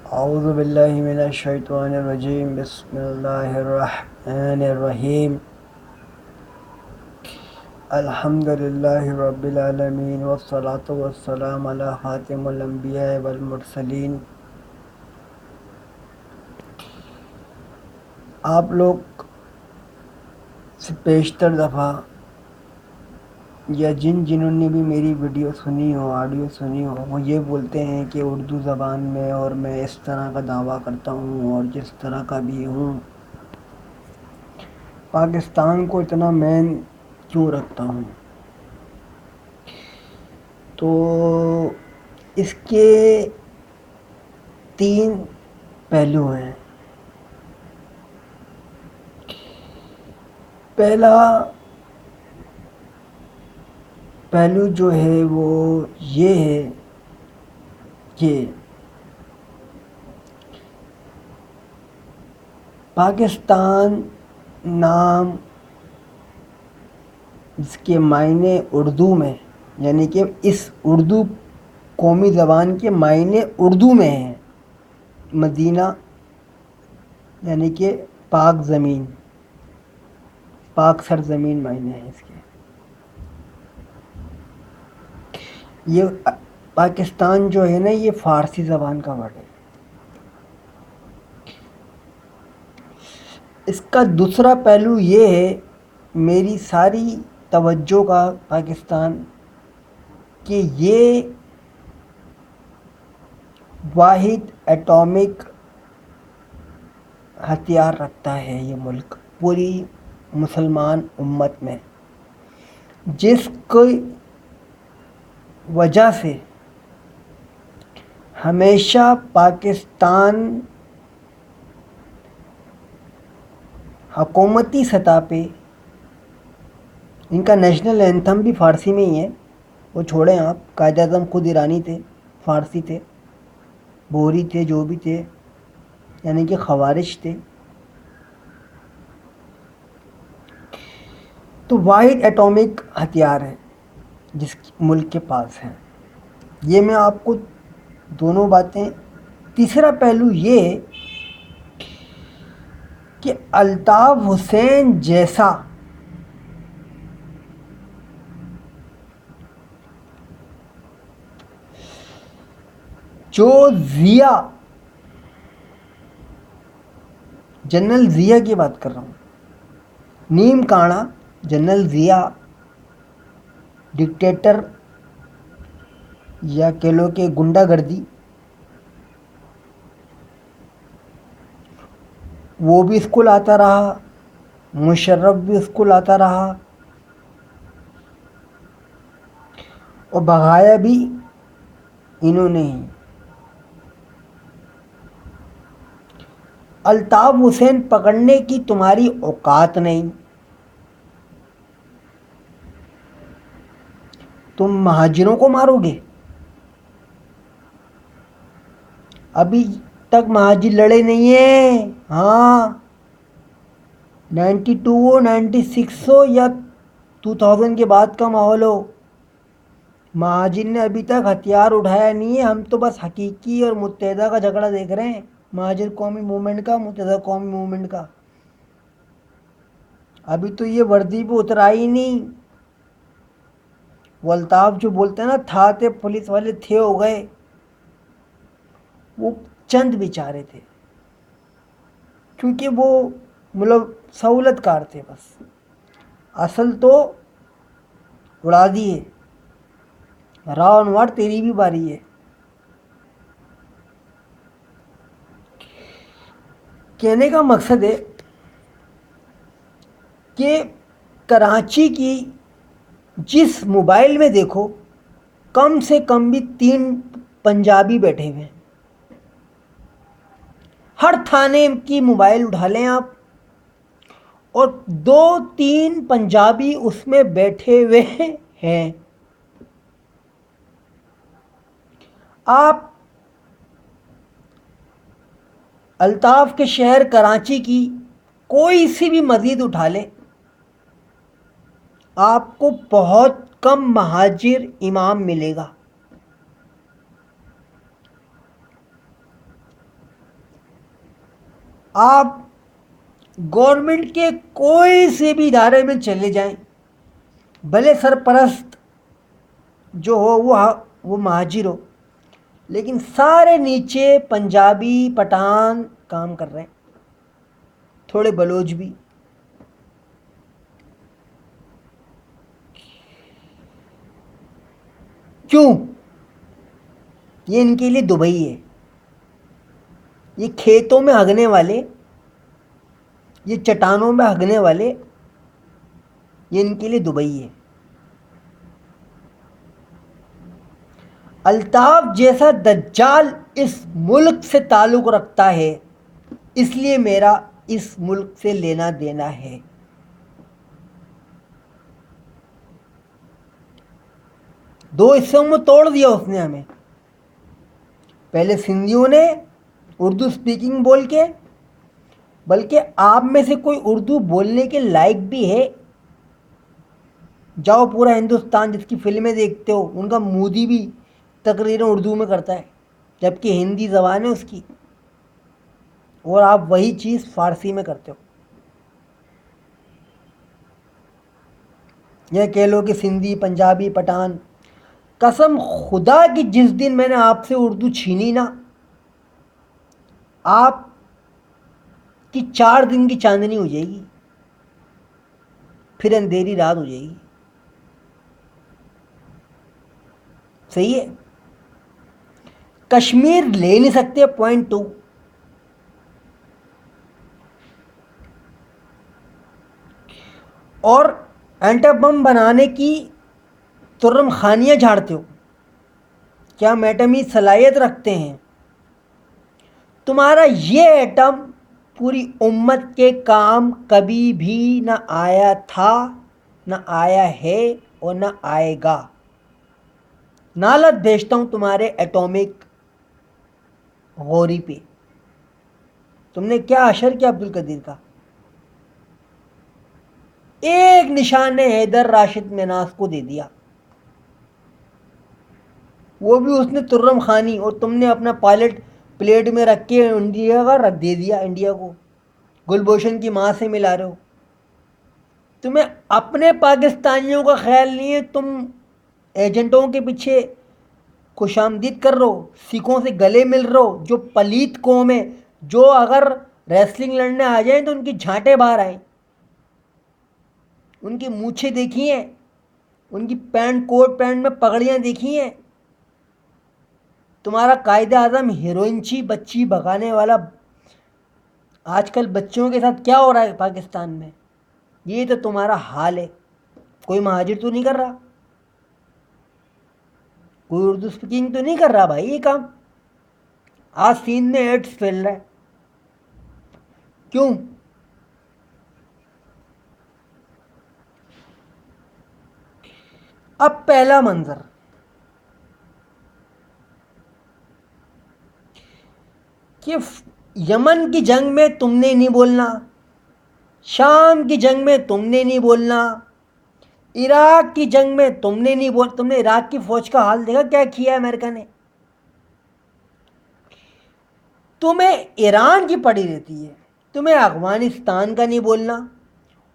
اعوذ باللہ من الشیطان الرجیم بسم اللہ الرحمن الرحیم الحمد للہ رب العالمین والصلاة والسلام علی خاتم الانبیاء والمرسلین۔ آپ لوگ سے بیشتر دفعہ یا جنہوں نے بھی میری ویڈیو سنی ہو، آڈیو سنی ہو، وہ یہ بولتے ہیں کہ اردو زبان میں اور میں اس طرح کا دعویٰ کرتا ہوں اور جس طرح کا بھی ہوں، پاکستان کو اتنا مین کیوں رکھتا ہوں۔ تو اس کے تین پہلو ہیں۔ پہلا پہلو جو ہے وہ یہ ہے کہ پاکستان نام جس کے معنی اردو میں، یعنی کہ اس اردو قومی زبان کے معنی اردو میں ہیں، مدینہ یعنی کہ پاک زمین، پاک سرزمین معنی ہے اس کے۔ یہ پاکستان جو ہے نا، یہ فارسی زبان کا ورڈ ہے۔ اس کا دوسرا پہلو یہ ہے، میری ساری توجہ کا پاکستان، کہ یہ واحد ایٹامک ہتھیار رکھتا ہے یہ ملک پوری مسلمان امت میں، جس کی وجہ سے ہمیشہ پاکستان حکومتی سطح پہ، ان کا نیشنل اینتھم بھی فارسی میں ہی ہے، وہ چھوڑیں آپ، قائد اعظم خود ایرانی تھے، فارسی تھے، بوری تھے، جو بھی تھے، یعنی کہ خوارج تھے۔ تو واحد ایٹامک ہتھیار ہے جس ملک کے پاس ہے۔ یہ میں آپ کو دونوں باتیں۔ تیسرا پہلو یہ ہے کہ الطاف حسین جیسا جو جنرل ضیاء کی بات کر رہا ہوں، نیم کاڑا جنرل ضیاء، ڈکٹیٹر یا کہہ لو کہ گنڈا گردی، وہ بھی اسکول آتا رہا، مشرف بھی اسکول آتا رہا، اور بغایا بھی انہوں نے ہی۔ الطاف حسین پکڑنے کی تمہاری اوقات نہیں، تم مہاجروں کو مارو گے؟ ابھی تک مہاجر لڑے نہیں ہیں۔ ہاں، 92 ہو، 96 ہو یا 2000 کے بعد کا ماحول ہو، مہاجر نے ابھی تک ہتھیار اٹھایا نہیں ہے۔ ہم تو بس حقیقی اور متحدہ کا جھگڑا دیکھ رہے ہیں، مہاجر قومی موومنٹ کا، متحدہ قومی موومنٹ کا۔ ابھی تو یہ وردی پہ اترا ہی نہیں۔ وہ الطاف جو بولتے ہیں نا، تھے پولیس والے تھے ہو گئے، وہ چند بیچارے تھے، کیونکہ وہ مطلب سہولت کار تھے بس، اصل تو اڑا دیے۔ راؤن وار تیری بھی باری ہے۔ کہنے کا مقصد ہے کہ کراچی کی جس موبائل میں دیکھو، کم سے کم بھی 3 پنجابی بیٹھے ہوئے ہیں۔ ہر تھانے کی موبائل اٹھا لیں آپ، اور 2-3 پنجابی اس میں بیٹھے ہوئے ہیں۔ آپ الطاف کے شہر کراچی کی کوئی سی بھی مسجد اٹھا لیں، آپ کو بہت کم مہاجر امام ملے گا۔ آپ گورنمنٹ کے کوئی سے بھی ادارے میں چلے جائیں، بھلے سرپرست جو ہو وہ مہاجر ہو، لیکن سارے نیچے پنجابی پٹھان کام کر رہے ہیں، تھوڑے بلوچ بھی. کیوں؟ یہ ان کے لیے دبئی ہے. یہ کھیتوں میں ہگنے والے، یہ چٹانوں میں ہگنے والے، یہ ان کے لیے دبئی ہے. الطاف جیسا دجال اس ملک سے تعلق رکھتا ہے، اس لیے میرا اس ملک سے لینا دینا ہے. دو حصوں میں توڑ دیا اس نے ہمیں. پہلے سندھیوں نے اردو سپیکنگ بول کے، بلکہ آپ میں سے کوئی اردو بولنے کے لائق بھی ہے، جاؤ پورا ہندوستان جس کی فلمیں دیکھتے ہو ان کا مودی بھی تقریریں اردو میں کرتا ہے، جبکہ ہندی زبان ہے اس کی، اور آپ وہی چیز فارسی میں کرتے ہو. یہ کہہ لو کہ سندھی، پنجابی، پٹھان. قسم خدا کی جس دن میں نے آپ سے اردو چھینی نا، آپ کی 4 دن کی چاندنی ہو جائے گی، پھر اندھیری رات ہو جائے گی. صحیح ہے؟ کشمیر لے نہیں سکتے، .2. اور اینٹم بم بنانے کی ترم خانیاں جھاڑتے ہو. کیا ہم ایٹمی صلاحیت رکھتے ہیں؟ تمہارا یہ ایٹم پوری امت کے کام کبھی بھی نہ آیا تھا، نہ آیا ہے، اور نہ آئے گا. نالت بھیجتا ہوں تمہارے ایٹومک غوری پہ. تم نے کیا اشر کیا عبد القدیر کا؟ ایک نشان حیدر راشد مناس کو دے دیا، وہ بھی اس نے ترم خانی، اور تم نے اپنا پائلٹ پلیٹ میں رکھ کے انڈیا کا رکھ دے دیا. انڈیا کو گلبھوشن کی ماں سے ملا رہے ہو. تمہیں اپنے پاکستانیوں کا خیال نہیں ہے، تم ایجنٹوں کے پیچھے خوش آمدید کر رہو، سکھوں سے گلے مل رہو، جو پلیت قوم ہے، جو اگر ریسلنگ لڑنے آ جائیں تو ان کی جھانٹیں باہر آئیں. ان کی مونچھیں دیکھی ہیں، ان کی پینٹ کوٹ پینٹ میں پگڑیاں دیکھی ہیں. تمہارا قائد اعظم ہیروئنچی بچی بھگانے والا. آج کل بچوں کے ساتھ کیا ہو رہا ہے پاکستان میں؟ یہ تو تمہارا حال ہے. کوئی مہاجر تو نہیں کر رہا، کوئی اردو سپیکنگ تو نہیں کر رہا بھائی یہ کام. آج سین میں ایڈس پھیل رہا ہے. کیوں؟ اب پہلا منظر، کہ یمن کی جنگ میں تم نے نہیں بولنا، شام کی جنگ میں تم نے نہیں بولنا، عراق کی جنگ میں تم نے نہیں تم نے عراق کی فوج کا حال دیکھا کیا کیا ہے امریکہ نے؟ تمہیں ایران کی پڑی رہتی ہے، تمہیں افغانستان کا نہیں بولنا،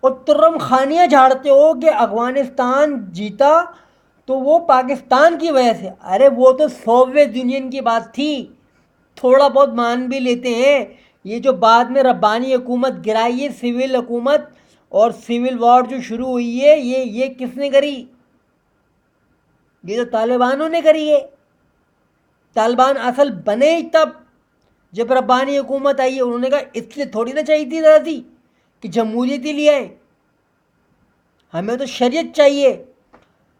اور ترم خانیاں جھاڑتے ہو کہ افغانستان جیتا تو وہ پاکستان کی وجہ سے. ارے وہ تو سوویت یونین کی بات تھی، تھوڑا بہت مان بھی لیتے ہیں. یہ جو بعد میں ربانی حکومت گرائی ہے، سول حکومت اور سول وار جو شروع ہوئی ہے، یہ کس نے کری؟ یہ تو طالبانوں نے کری ہے. طالبان اصل بنے ہی تب جب ربانی حکومت آئی ہے. انہوں نے کہا اس لیے تھوڑی نہ چاہیے تھی ذاتی کہ جمہوریت ہی لے آئے، ہمیں تو شریعت چاہیے.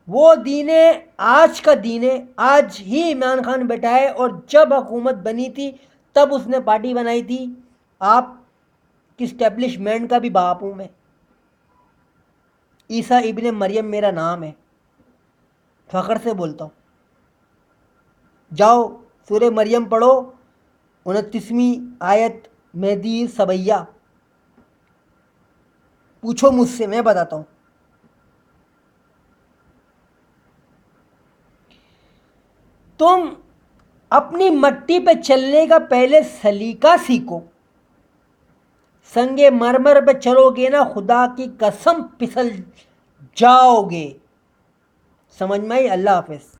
وہ دین آج کا دین ہے، آج ہی عمران خان بیٹھا ہے، اور جب حکومت بنی تھی تب اس نے پارٹی بنائی تھی. آپ کی اسٹیبلشمنٹ کا بھی باپ ہوں میں. عیسیٰ ابن مریم میرا نام ہے، فخر سے بولتا ہوں. جاؤ سورہ مریم پڑھو، 29ویں آیت مہدی سبیہ. پوچھو مجھ سے، میں بتاتا ہوں. تم اپنی مٹی پہ چلنے کا پہلے سلیقہ سیکھو. سنگ مرمر پہ چلو گے نا خدا کی قسم پھسل جاؤ گے. سمجھ میں آئی؟ اللہ حافظ.